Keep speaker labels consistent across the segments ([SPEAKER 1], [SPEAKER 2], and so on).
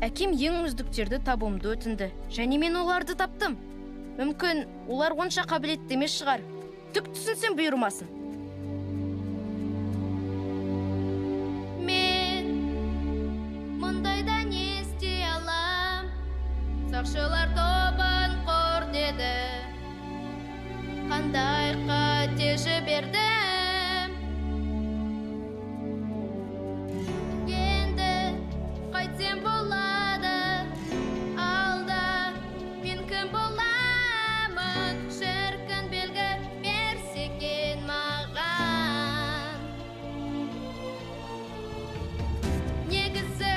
[SPEAKER 1] Әкем ең үздіктерді табуымды өтінді, және мен оларды таптым. Мүмкін, олар онша қабілетті емес шығар. Түк түсінсем бұйырмасын. Мен мұндайда не істей алам? Сақшылар тобын қор деді. Қандай қате жібердім? Енді қайтсем болады? Алда мен кім боламын? Шіркін белгі берсе екен маған. Негізі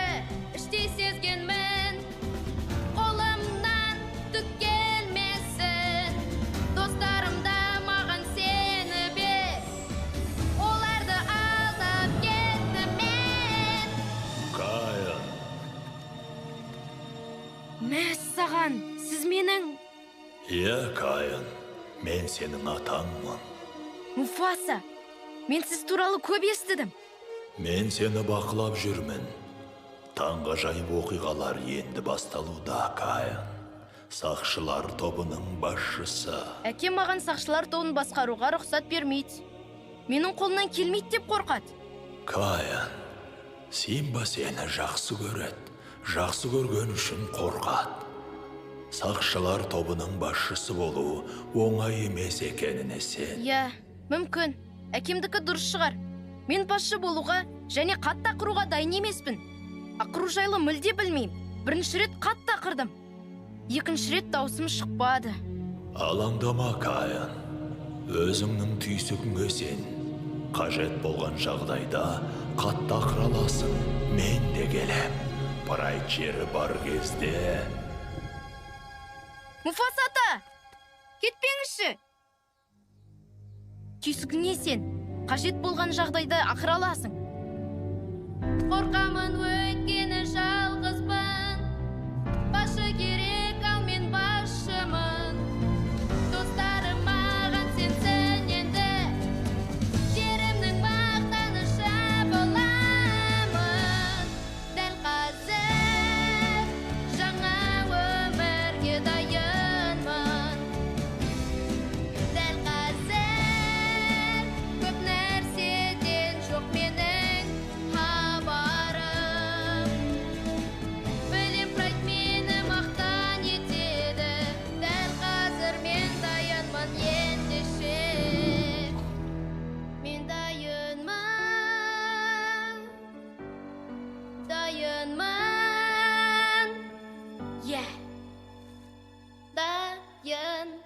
[SPEAKER 1] іштей сезгенмін, қолымнан түк келмесін. Достарым да маған сеніп оларды алдап кеттім мен.
[SPEAKER 2] Каин,
[SPEAKER 1] Мәссаған, сіз менің...
[SPEAKER 2] иә Каин, мен сенің атаңмын.
[SPEAKER 1] Муфаса, мен сіз туралы көп естідім.
[SPEAKER 2] Мен сені бақылап жүрмін. Таңғажайып оқиғалар енді басталуда, Каин. Сақшылар тобының басшысы.
[SPEAKER 1] Әкем маған сақшылар тобын басқаруға рұқсат бермейді. Менің қолымнан келмейді деп қорқады.
[SPEAKER 2] Каин, Симба сені жақсы көреді. Жақсы көрген үшін қорқады. Сақшылар тобының басшысы болу оңай емес екеніне сен.
[SPEAKER 1] Иә, мүмкін. Әкемдікі дұрыс шығар. Мен басшы болуға және қатты ақыруға дайын емеспін. Ақыру жайлы мүлде білмеймін. Бірінші рет қатты ақырдым. Екінші рет даусым шықпады.
[SPEAKER 2] Алаңдама, Каин. Өзіңнің түйсігіңе сен. Қажет болған жағдайда қатты ақыра аласың. Мен де келем. Прайд жері бар кезде.
[SPEAKER 1] Муфаса ата! Кетпеңізші! Түйсігіңе сен. Қажет болған жағдайда ақыра аласың. Қорқамын, өйткені жалғызбын. Басшы керек, ал мен басшымын. Достарым маған сенсін енді. Жерімнің мақтанышы боламын. Дәл қазір жаңа өмірге дайынмын. Дәл қазір көп нәрседен жоқ менің хабарым. Білем, прайд мені мақтан етеді. Дәл қазір мен дайынмын ендеше. Мен дайынмын. Дайынмын. Иә. Дайынмын.